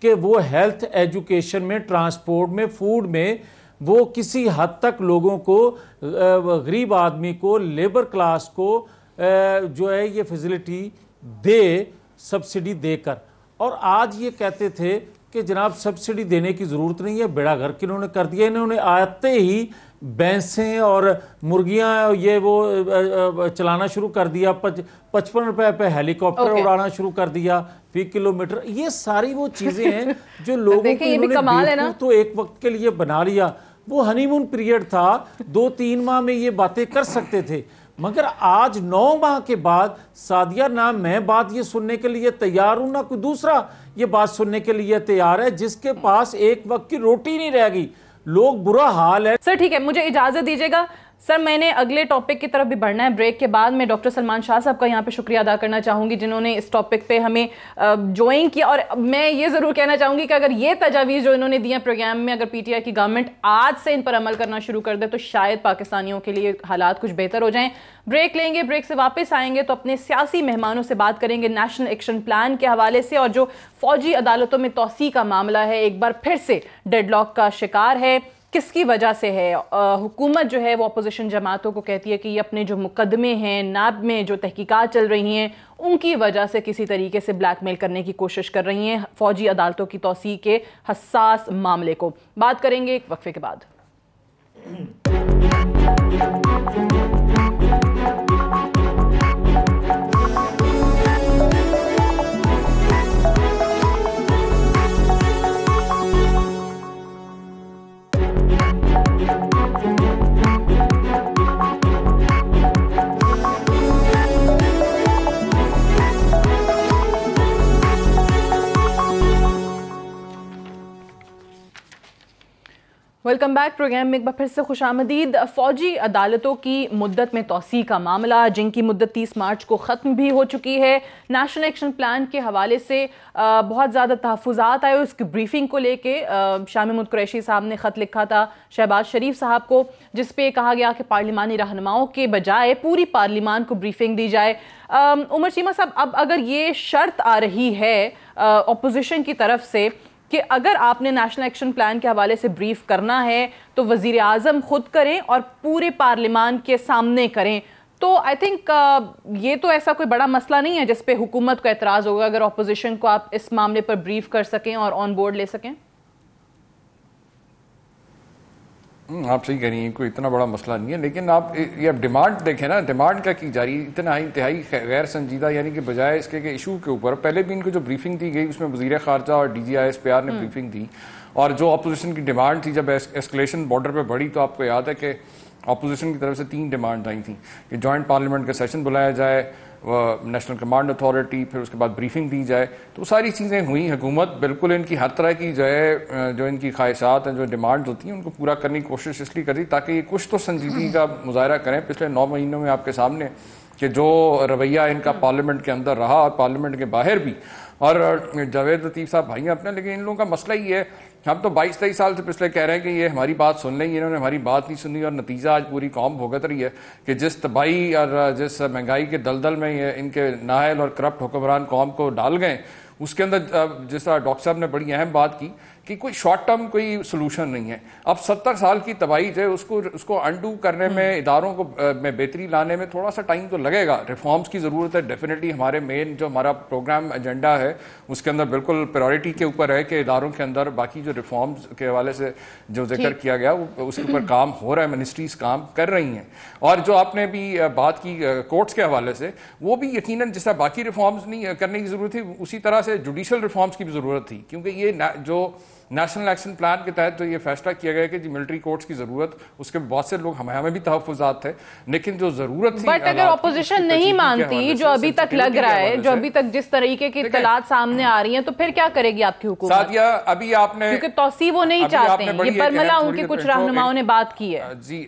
कि वो हेल्थ, एजुकेशन में, ट्रांसपोर्ट में, फूड में वो किसी हद तक लोगों को, गरीब आदमी को, लेबर क्लास को जो है ये फैसिलिटी दे, सब्सिडी देकर। और आज ये कहते थे कि जनाब सब्सिडी देने की ज़रूरत नहीं है, बेड़ा गर्क इन्होंने कर दिया। इन्होंने आते ही भैंसें और मुर्गियां ये वो चलाना शुरू कर दिया, 55 रुपए पे हेलीकॉप्टर उड़ाना शुरू कर दिया फी किलोमीटर। ये सारी वो चीज़ें हैं जो लोगों को इन्होंने तो एक वक्त के लिए बना लिया। वो हनीमून पीरियड था, 2-3 माह में ये बातें कर सकते थे, मगर आज 9 माह के बाद सादिया ना मैं बात ये सुनने के लिए तैयार हूं ना कोई दूसरा ये बात सुनने के लिए तैयार है जिसके पास एक वक्त की रोटी नहीं रहेगी। लोग बुरा हाल है। सर ठीक है, मुझे इजाजत दीजिएगा। सर मैंने अगले टॉपिक की तरफ भी बढ़ना है। ब्रेक के बाद मैं डॉक्टर सलमान शाह साहब का यहाँ पे शुक्रिया अदा करना चाहूँगी जिन्होंने इस टॉपिक पे हमें ज्वाइन किया, और मैं ये ज़रूर कहना चाहूँगी कि अगर ये तजावीज़ जो इन्होंने दी हैं प्रोग्राम में, अगर पीटीआई की गवर्नमेंट आज से इन पर अमल करना शुरू कर दे तो शायद पाकिस्तानियों के लिए हालात कुछ बेहतर हो जाएं। ब्रेक लेंगे, ब्रेक से वापस आएंगे तो अपने सियासी मेहमानों से बात करेंगे नेशनल एक्शन प्लान के हवाले से, और जो फौजी अदालतों में तौसी का मामला है एक बार फिर से डेडलॉक का शिकार है, किसकी वजह से है। हुकूमत जो है वो अपोजिशन जमातों को कहती है कि ये अपने जो मुकदमे हैं, नाब में जो तहकीकात चल रही हैं, उनकी वजह से किसी तरीके से ब्लैकमेल करने की कोशिश कर रही हैं फौजी अदालतों की तौसी के हसास मामले को। बात करेंगे एक वक्फे के बाद। Welcome back. प्रोग्राम में एक बार फिर से खुशामदीद। फौजी अदालतों की मुद्दत में तौसी का मामला, जिनकी मुद्दत 30 मार्च को ख़त्म भी हो चुकी है। नेशनल एक्शन प्लान के हवाले से बहुत ज़्यादा तहफ़्फ़ुज़ात आए। उसकी ब्रीफिंग को लेके शाह महमूद कुरैशी साहब ने ख़त लिखा था शहबाज शरीफ साहब को, जिस पे कहा गया कि पार्लिमानी रहनुमाओं के बजाय पूरी पार्लिमान को ब्रीफिंग दी जाए। उमर चीमा साहब, अब अगर ये शर्त आ रही है अपोजिशन की तरफ से कि अगर आपने नेशनल एक्शन प्लान के हवाले से ब्रीफ करना है तो वज़ीर आज़म खुद करें और पूरे पार्लिमान के सामने करें, तो आई थिंक ये तो ऐसा कोई बड़ा मसला नहीं है जिस पे हुकूमत को एतराज़ होगा अगर अपोजिशन को आप इस मामले पर ब्रीफ कर सकें और ऑन बोर्ड ले सकें। आप सही कह रही हैं, कोई इतना बड़ा मसला नहीं है, लेकिन आप ये अब डिमांड देखें ना, डिमांड क्या की जा रही है, इतना इंतहाई गैर संजीदा, यानी कि बजाय इसके के इशू के ऊपर पहले भी इनको जो ब्रीफिंग दी गई उसमें वज़ीर ख़ारजा और DGISPR ने ब्रीफिंग दी, और जो अपोजिशन की डिमांड थी जब एस्केलेशन बॉर्डर पर बढ़ी तो आपको याद है कि अपोजिशन की तरफ से 3 डिमांड आई थी कि जॉइंट पार्लियामेंट का सेशन बुलाया जाए, नेशनल कमांड अथॉरिटी, फिर उसके बाद ब्रीफिंग दी जाए। तो सारी चीज़ें हुई, हुकूमत बिल्कुल इनकी हर तरह की जो है जो इनकी ख्वाहिशात हैं, जो डिमांड्स होती हैं, उनको पूरा करने की कोशिश इसलिए करी ताकि ये कुछ तो संजीदगी का मुजाहरा करें। पिछले 9 महीनों में आपके सामने कि जो रवैया इनका पार्लियामेंट के अंदर रहा और पार्लियामेंट के बाहर भी, और जावेद लतीफ़ साहब भाई हैं अपने, लेकिन इन लोगों का मसला ही है, हम तो 22-23 साल से पिछले कह रहे हैं कि ये हमारी बात सुन लेंगे, इन्होंने हमारी बात नहीं सुनी, और नतीजा आज पूरी कौम भुगत रही है कि जिस तबाही और जिस महंगाई के दलदल में ये इनके नाअहल और करप्ट हुक्मरान कौम को डाल गए, उसके अंदर जिस तरह डॉक्टर साहब ने बड़ी अहम बात की कि कोई शॉर्ट टर्म कोई सोल्यूशन नहीं है। अब 70 साल की तबाही जो है उसको अनडू करने में, इदारों को में बेहतरी लाने में थोड़ा सा टाइम तो लगेगा। रिफॉर्म्स की ज़रूरत है डेफिनेटली। हमारे मेन जो हमारा प्रोग्राम एजेंडा है उसके अंदर बिल्कुल प्रायोरिटी के ऊपर है कि इदारों के अंदर बाकी जो रिफॉर्म्स के हवाले से जो जिक्र किया गया उसके ऊपर काम हो रहा है, मिनिस्ट्रीज काम कर रही हैं। और जो आपने भी बात की कोर्ट्स के हवाले से, वो भी यकीनन जिस तरह बाकी रिफॉर्म्स नहीं करने की ज़रूरत थी, उसी तरह से जुडिशल रिफॉर्म्स की भी ज़रूरत थी, क्योंकि ये जो नेशनल एक्शन प्लान के तहत जो ये फैसला किया गया कि जी मिलिट्री कोर्ट्स की जरूरत, उसके बहुत से लोग हमें भी तहफ़्फ़ुज़ात थे, लेकिन जो जरूरत थी, बट अगर ऑपोजिशन नहीं मानती, जो अभी तक लग रहा है, जो अभी तक जिस तरीके की इत्तलात सामने आ रही हैं, तो फिर क्या करेगी आपकी हुकूमत? सादिया, अभी आपने, क्योंकि तौसी वो नहीं चाहते हैं, ये बरमला उनके कुछ रहनुमाओं ने बात की है। जी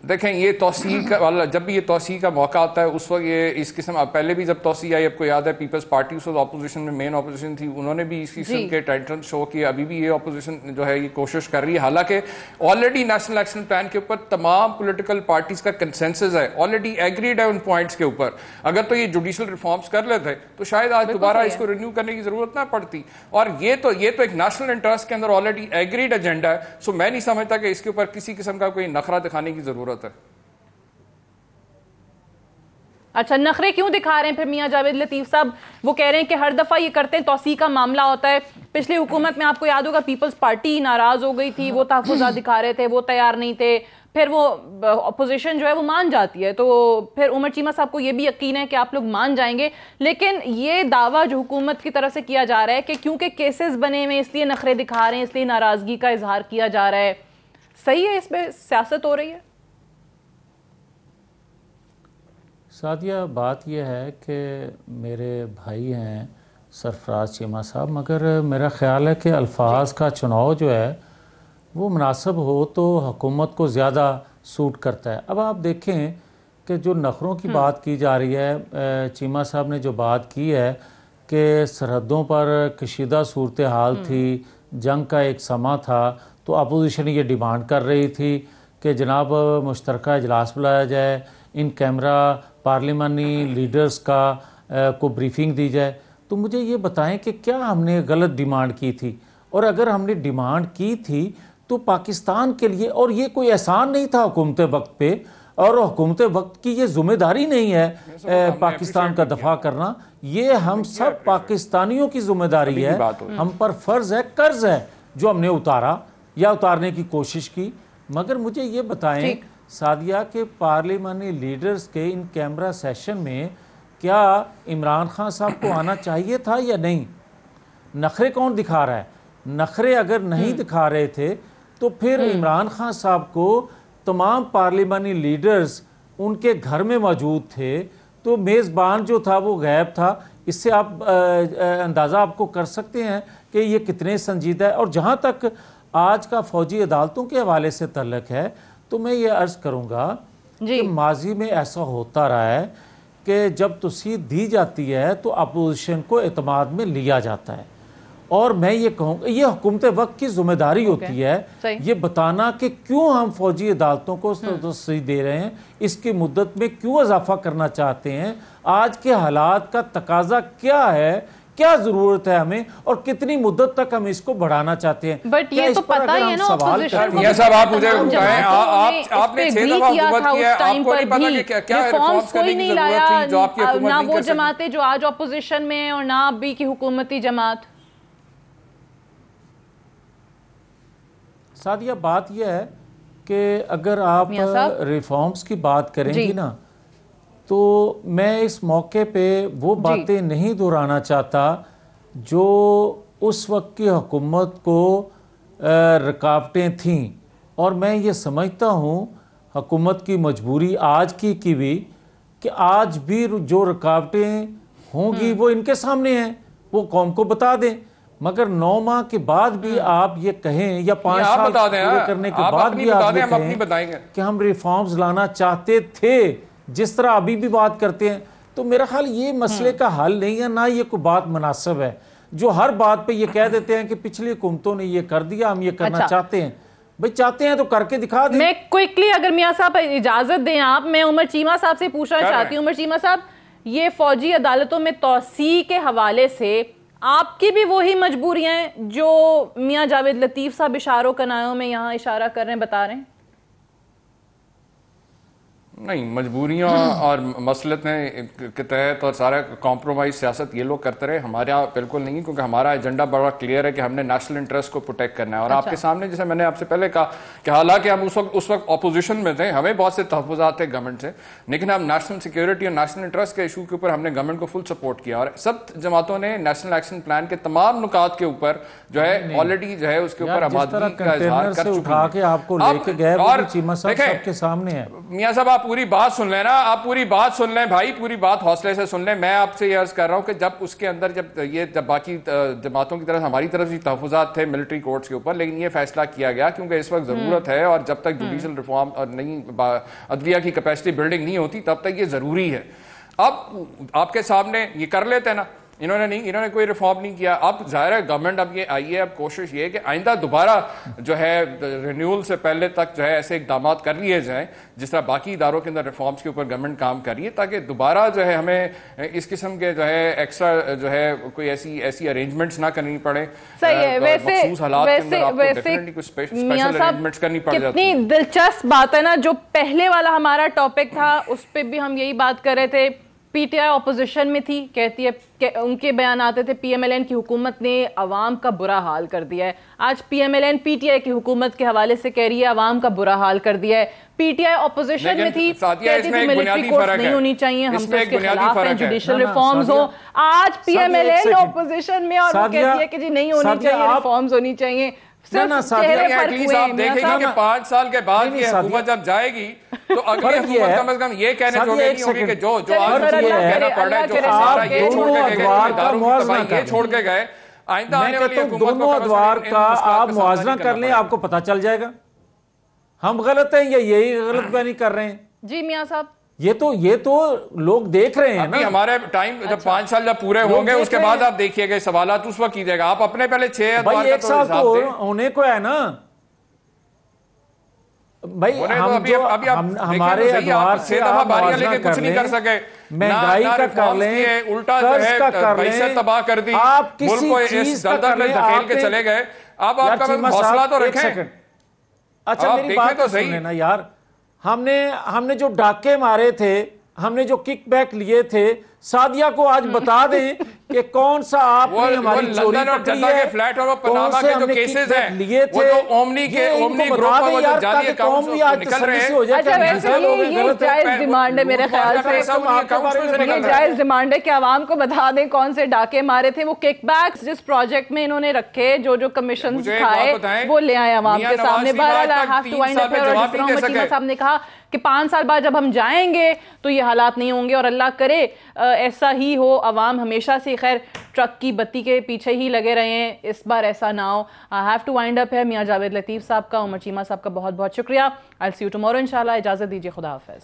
देखें, ये तौसी का वाला, जब भी ये तौसी का मौका आता है उस वक्त ये इस किस्म, पहले भी जब तौसी आई, आपको याद है पीपल्स पार्टी उस ऑपोजिशन में मेन ऑपोजिशन थी, उन्होंने भी इस किस्म के टेंट्रम शो किए। अभी भी ये ऑपोजिशन जो है ये कोशिश कर रही है, हालांकि ऑलरेडी नेशनल एक्शन प्लान के ऊपर तमाम पॉलिटिकल पार्टीज का कंसेंसस है, ऑलरेडी एग्रीड है उन पॉइंट्स के ऊपर। अगर तो ये जुडिशल रिफॉर्म्स कर लेते तो शायद आज दोबारा इसको रिन्यू करने की जरूरत ना पड़ती। और ये तो एक नेशनल इंटरेस्ट के अंदर ऑलरेडी एग्रीड एजेंडा है। सो मैं नहीं समझता कि इसके ऊपर किसी किस्म का कोई नखरा दिखाने की जरूरत है। अच्छा, नखरे क्यों दिखा रहे हैं फिर मियां जावेद लतीफ साहब? वो कह रहे हैं कि हर दफा ये करते हैं, तौसी का मामला होता है। पिछली हुकूमत में आपको याद होगा पीपल्स पार्टी नाराज हो गई थी, वो तहफ़्फ़ुज़ात दिखा रहे थे, वो तैयार नहीं थे, फिर वो अपोजिशन जो है वो मान जाती है। तो फिर उमर चीमा साहब को ये भी यकीन है कि आप लोग मान जाएंगे, लेकिन ये दावा जो हुकूमत की तरफ से किया जा रहा है कि क्योंकि केसेस बने हुए इसलिए नखरे दिखा रहे हैं, इसलिए नाराजगी का इजहार किया जा रहा है, सही है? इसमें सियासत हो रही है? सादिया, बात यह है कि मेरे भाई हैं सरफराज चीमा साहब, मगर मेरा ख़्याल है कि अल्फाज का चुनाव जो है वो मुनासिब हो तो हुकूमत को ज़्यादा सूट करता है। अब आप देखें कि जो नखरों की बात की जा रही है, चीमा साहब ने जो बात की है कि सरहदों पर कशीदा सूरत हाल थी, जंग का एक समा था, तो अपोजिशन ये डिमांड कर रही थी कि जनाब मुश्तरका इजलास बुलाया जाए, इन कैमरा पार्लिमानी लीडर्स को ब्रीफिंग दी जाए। तो मुझे ये बताएं कि क्या हमने गलत डिमांड की थी, और अगर हमने डिमांड की थी तो पाकिस्तान के लिए, और ये कोई एहसान नहीं था हुकूमत वक्त पे, और हुकूमत वक्त की ये जिम्मेदारी नहीं है पाकिस्तान का दफा करना, ये हम सब पाकिस्तानियों की जिम्मेदारी है, हम पर फर्ज है, कर्ज है जो हमने उतारा या उतारने की कोशिश की। मगर मुझे ये बताएं सादिया के पार्लिमानी लीडर्स के इन कैमरा सेशन में क्या इमरान खान साहब को आना चाहिए था या नहीं? नखरे कौन दिखा रहा है? नखरे अगर नहीं दिखा रहे थे तो फिर इमरान खान साहब को तमाम पार्लिमानी लीडर्स उनके घर में मौजूद थे, तो मेज़बान जो था वो गायब था। इससे आप अंदाज़ा आपको कर सकते हैं कि ये कितने संजीदा है। और जहाँ तक आज का फ़ौजी अदालतों के हवाले से तल्लक है, तो मैं ये अर्ज़ करूँगा कि माजी में ऐसा होता रहा है कि जब तौसीद दी जाती है तो अपोजिशन को एतमाद में लिया जाता है, और मैं ये कहूँगा ये हुकूमत वक्त की जिम्मेदारी होती है ये बताना कि क्यों हम फौजी अदालतों को तौसीद दे रहे हैं, इसकी मुद्दत में क्यों इजाफा करना चाहते हैं, आज के हालात का तकाजा क्या है, क्या जरूरत है हमें, और कितनी मुद्दत तक हम इसको बढ़ाना चाहते हैं। बट ये तो पता ही है ना, मियां साहब आप मुझे बताएं, आपने 6 दफा हुकूमत की है, आपको नहीं पता कि क्या रिफॉर्म्स करने की जरूरत थी जो आपकी हुकूमत ना नहीं कर वो सकी? जमातें जो आज ऑपोजिशन में है और ना अभी की हुकूमती जमात। सादिया, बात यह है कि अगर आप रिफॉर्म्स की बात करेंगी ना, तो मैं इस मौके पे वो बातें नहीं दोहराना चाहता जो उस वक्त की हुकूमत को रुकावटें थीं, और मैं ये समझता हूँ हुकूमत की मजबूरी आज की भी कि आज भी जो रुकावटें होंगी वो इनके सामने हैं, वो कौम को बता दें। मगर 9 माह के बाद भी आप ये कहें, या 5 साल पूरे करने के बाद भी आप ये कहें कि हम रिफॉर्म्स लाना चाहते थे, जिस तरह अभी भी बात करते हैं, तो मेरा ख्याल ये मसले का हल नहीं है, ना ये कोई बात मुनासिब है। जो हर बात पे ये कह देते हैं कि पिछली हुकूमतों ने ये कर दिया, हम ये करना चाहते हैं। भाई चाहते हैं तो करके दिखा दें। मैं क्विकली, अगर मियां साहब इजाजत दें आप, मैं उमर चीमा साहब से पूछना चाहती हूँ। उमर चीमा साहब, ये फौजी अदालतों में तौसी के हवाले से आपकी भी वही मजबूरियां हैं जो मियां जावेद लतीफ साहब इशारों कनायों में यहाँ इशारा कर रहे हैं, बता रहे हैं? नहीं, मजबूरियां और मसलतें के तहत और सारा कॉम्प्रोमाइज सियासत ये लोग करते रहे, हमारा बिल्कुल नहीं, क्योंकि हमारा एजेंडा बड़ा क्लियर है कि हमने नेशनल इंटरेस्ट को प्रोटेक्ट करना है। और आपके सामने, जैसे मैंने आपसे पहले कहा कि हालांकि हम उस वक्त अपोजिशन में थे, हमें बहुत से तहफ़्फ़ुज़ात थे गवर्नमेंट से, लेकिन हम नेशनल सिक्योरिटी और नेशनल इंटरेस्ट के इशू के ऊपर हमने गवर्नमेंट को फुल सपोर्ट किया। और सब जमातों ने नेशनल एक्शन प्लान के तमाम नुकात के ऊपर जो है ऑलरेडी जो है उसके ऊपर आबादी का इजहार कर चुके हैं। आपको लेके गए और चीमा साहब सबके सामने है। मियां साहब, आप पूरी बात सुन लेना, आप पूरी बात सुन लें भाई, पूरी बात हौसले से सुन लें। मैं आपसे ये अर्ज कर रहा हूं कि जब उसके अंदर जब बाकी जमातों की तरफ, हमारी तरफ से तहफ़्फ़ुज़ात थे मिलिट्री कोर्ट्स के ऊपर, लेकिन ये फैसला किया गया क्योंकि इस वक्त जरूरत है, और जब तक जुडिशल रिफॉर्म और नई अदलिया की कैपेसिटी बिल्डिंग नहीं होती तब तक ये जरूरी है। अब आपके सामने ये कर लेते ना, इन्होंने कोई रिफॉर्म नहीं किया। अब जाहिर है गवर्नमेंट अब ये आई है, अब कोशिश ये है कि आइंदा दोबारा जो है रिन्यूअल से पहले तक जो है ऐसे इकदाम कर लिए जाएं जिस तरह बाकी इदारों के अंदर रिफॉर्म्स के ऊपर गवर्नमेंट काम कर रही है, ताकि दोबारा जो है हमें इस किस्म के जो है एक्स्ट्रा जो है कोई ऐसी अरेंजमेंट्स ना करनी पड़े। सही है। कितनी दिलचस्प बात है ना, जो पहले वाला हमारा टॉपिक था उस पर भी हम यही बात कर रहे थे। पीटीआई ऑपोजिशन में थी, कहती है कि उनके बयान आते थे पीएमएलएन की हुकूमत ने अवाम का बुरा हाल कर दिया है। आज पीएमएलएन पीटीआई की हुकूमत के हवाले से कह रही है अवाम का बुरा हाल कर दिया है। पीटीआई ऑपोजिशन में थी, कहती थी मिलिट्री कोर्ट नहीं होनी चाहिए, हम तो इसके खिलाफ हैं, जुडिशियल रिफॉर्म्स हो। आज पीएमएलएन ऑपोजिशन में और वो कहती है कि जी नहीं होनी चाहिए, रिफॉर्म्स होनी चाहिए। एटलीस्ट आप देखेंगे कि 5 साल के बाद ये हुकूमत जब जाएगी तो अगली हुकूमत कम से कम ये कहने जोगे नहीं होगी कि जो आज कहना पड़ रहा है, जो सारा ये छोड़ के गए, दारू की तबाही ये छोड़ के गए, आइंदा आने वाली हुकूमत को दोनों अदवार का आप मुआवजा कर लें, आपको पता चल जाएगा हम गलत हैं या यही गलत बयानी कर रहे हैं। जी मियां साहब, ये तो लोग देख रहे हैं ना। हमारे टाइम जब 5 साल जब पूरे होंगे उसके बाद आप देखिएगा सवालात उस वक्त कीजिएगा। आप अपने पहले 6 भाई 1 साल तो होने को है ना भाई। हम हमारे अदवार से आप मुआवजा कुछ नहीं कर सके, महंगाई का कर लें, उल्टा जो है तबाह कर दी, आप मुल्क को इस दलदल में धकेल के चले गए। अब आपका हौसला तो रखें। अच्छा मेरी बात तो सुन लेना यार, हमने जो डाके मारे थे, हमने जो किकबैक लिए थे, सादिया को आज बता दें कि कौन सा आपने हमारी चोरी पकड़ी है, फ्लैट और पनामा के जो केसेस हैं लिए थे, वो जो ओमनी ग्रुप में वो जो जाली अकाउंट्स निकल रहे हैं। अच्छा वैसे ये जायज डिमांड है मेरे ख्याल से, ये जायज डिमांड है कि आवाम को बता दें कौन से डाके मारे थे। वो किकबैक्स जिस प्रोजेक्ट में इन्होंने रखे, जो कमीशन खाए, वो ले आए आवाम के सामने। बहरहाल I have to wind up here. और जिस तरह चीमा साहब ने कहा कि 5 साल बाद जब हम जाएंगे तो ये हालात नहीं होंगे, और अल्लाह करे ऐसा ही हो। अवाम हमेशा से खैर ट्रक की बत्ती के पीछे ही लगे रहे हैं, इस बार ऐसा ना हो। I have to wind up है। मियां जावेद लतीफ साहब का, उमर चीमा साहब का बहुत बहुत शुक्रिया। I will see you tomorrow इंशाल्लाह। इजाज़त दीजिए, खुदा हाफिज़।